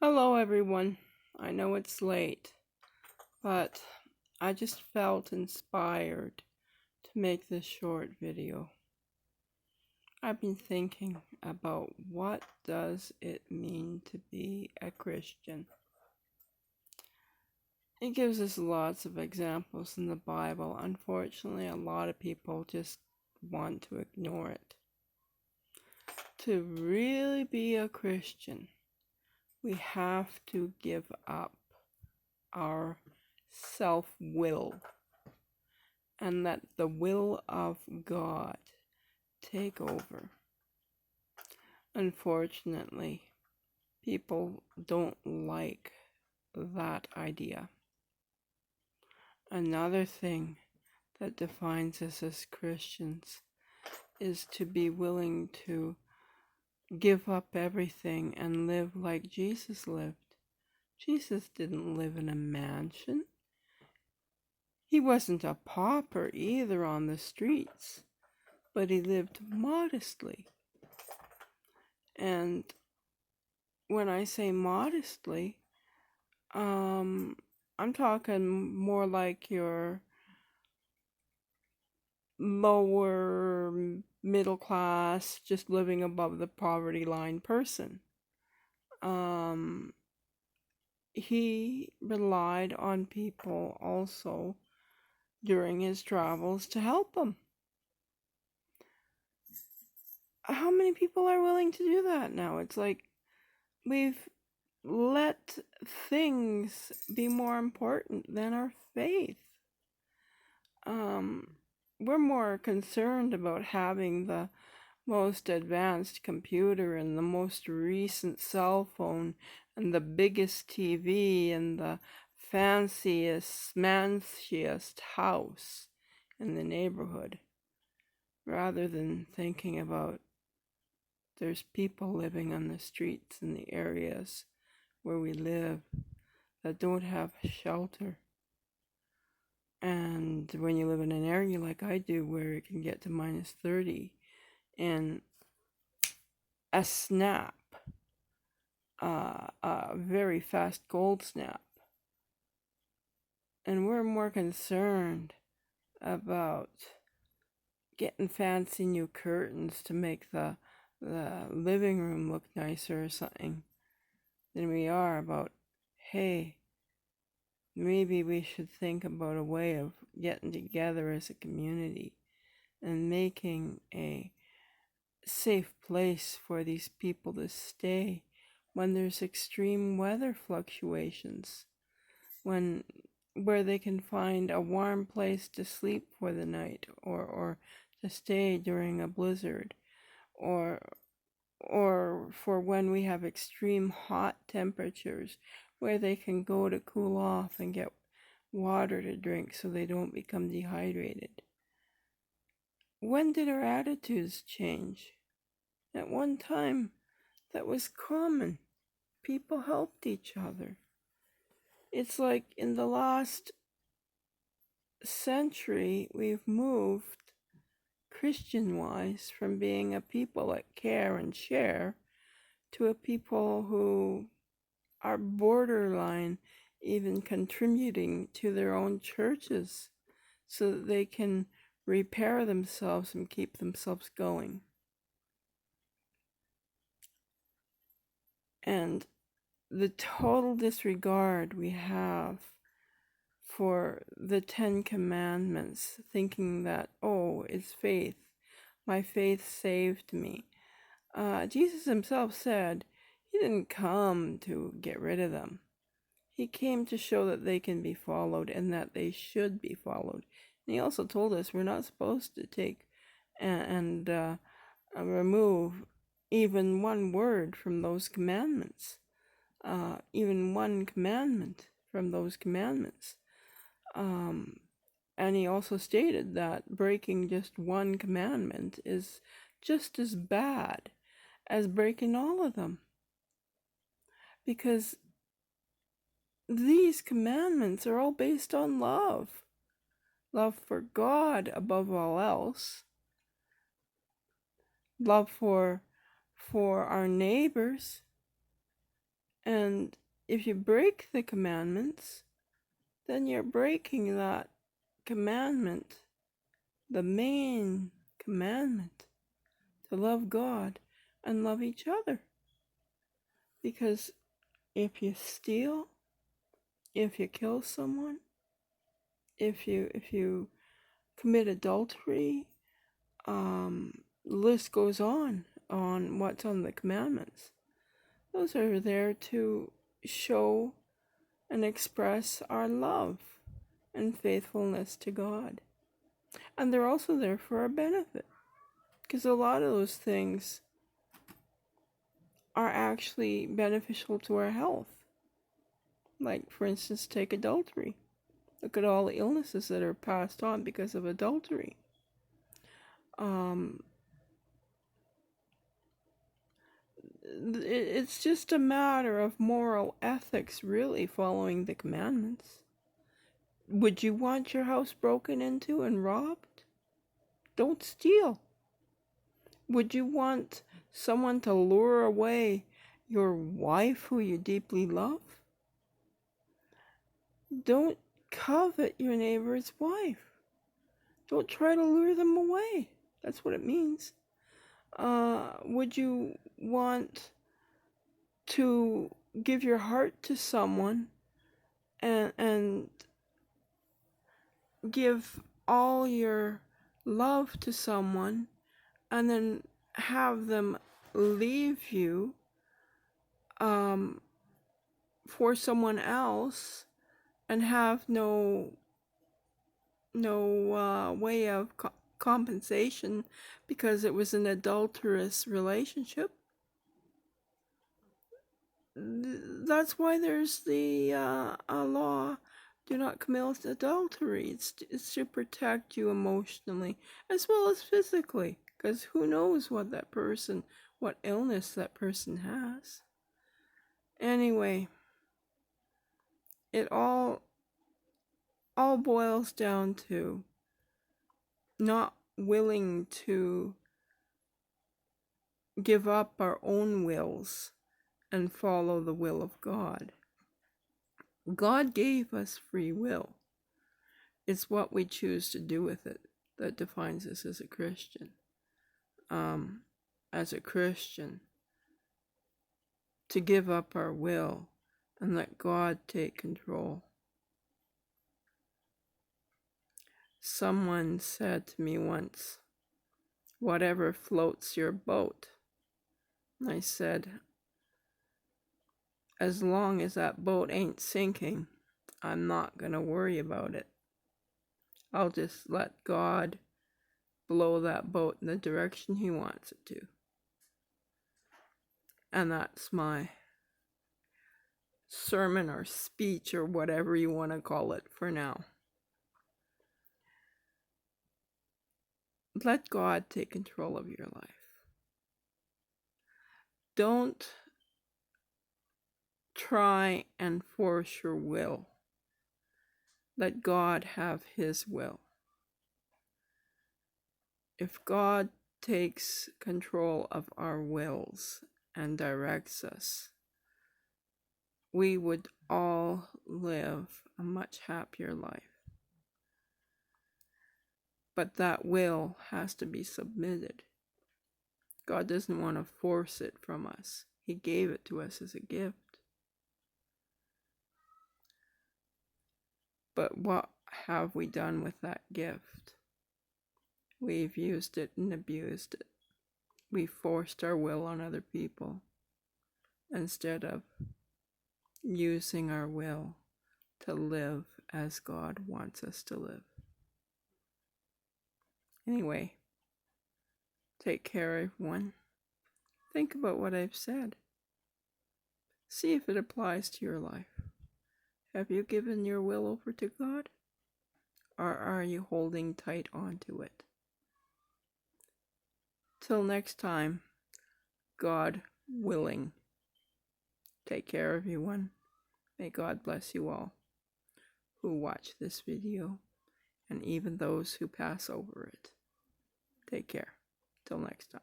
Hello everyone. I know it's late, but I just felt inspired to make this short video. I've been thinking about what does it mean to be a Christian. It gives us lots of examples in the Bible. Unfortunately, a lot of people just want to ignore it. To really be a Christian, we have to give up our self-will and let the will of God take over. Unfortunately, people don't like that idea. Another thing that defines us as Christians is to be willing to give up everything and live like Jesus lived. Jesus didn't live in a mansion. He wasn't a pauper either on the streets, but he lived modestly. And when I say modestly, I'm talking more like your lower middle class, just living above the poverty line person. He relied on people also during his travels to help him. How many people are willing to do that now? It's like we've let things be more important than our faith. We're more concerned about having the most advanced computer and the most recent cell phone and the biggest TV and the fanciest, smanciest house in the neighborhood, rather than thinking about there's people living on the streets in the areas where we live that don't have shelter. And when you live in an area like I do where it can get to minus 30 in a snap, a very fast cold snap, and we're more concerned about getting fancy new curtains to make the living room look nicer or something than we are about, hey, maybe we should think about a way of getting together as a community and making a safe place for these people to stay when there's extreme weather fluctuations, where they can find a warm place to sleep for the night, or to stay during a blizzard, or for when we have extreme hot temperatures, where they can go to cool off and get water to drink so they don't become dehydrated. When did our attitudes change? At one time, that was common. People helped each other. It's like in the last century, we've moved, Christian-wise, from being a people that care and share to a people who are borderline even contributing to their own churches so that they can repair themselves and keep themselves going. And the total disregard we have for the 10 Commandments, thinking that, oh, it's faith. My faith saved me. Jesus himself said he didn't come to get rid of them. He came to show that they can be followed and that they should be followed. And he also told us we're not supposed to take and remove even one word from those commandments, even one commandment from those commandments. And he also stated that breaking just one commandment is just as bad as breaking all of them. Because these commandments are all based on love. Love for God above all else. Love for our neighbors. And if you break the commandments, then you're breaking that commandment, the main commandment, to love God and love each other. Because if you steal, if you kill someone, if you commit adultery, the list goes on what's on the commandments. Those are there to show and express our love and faithfulness to God. And they're also there for our benefit, because a lot of those things are actually beneficial to our health. Like, for instance, take adultery. Look at all the illnesses that are passed on because of adultery. It's just a matter of moral ethics, really, following the commandments. Would you want your house broken into and robbed? Don't steal. Would you want someone to lure away your wife who you deeply love? Don't covet your neighbor's wife. Don't try to lure them away. That's what it means. Would you want to give your heart to someone and give all your love to someone and then have them leave you for someone else and have no way of compensation because it was an adulterous relationship? That's why there's the law, do not commit adultery. It's to protect you emotionally as well as physically, because who knows what illness that person has. Anyway, it all boils down to not willing to give up our own wills and follow the will of God. God gave us free will. It's what we choose to do with it that defines us as a Christian. As a Christian, to give up our will and let God take control. Someone said to me once, whatever floats your boat. I said, as long as that boat ain't sinking, I'm not going to worry about it. I'll just let God blow that boat in the direction He wants it to. And that's my sermon or speech or whatever you want to call it for now. Let God take control of your life. Don't try and force your will. Let God have His will. If God takes control of our wills and directs us, we would all live a much happier life. But that will has to be submitted. God doesn't want to force it from us. He gave it to us as a gift. But what have we done with that gift? We've used it and abused it. We forced our will on other people instead of using our will to live as God wants us to live. Anyway, take care, everyone. Think about what I've said. See if it applies to your life. Have you given your will over to God? Or are you holding tight onto it? Till next time, God willing. Take care, everyone. May God bless you all who watch this video and even those who pass over it. Take care. Till next time.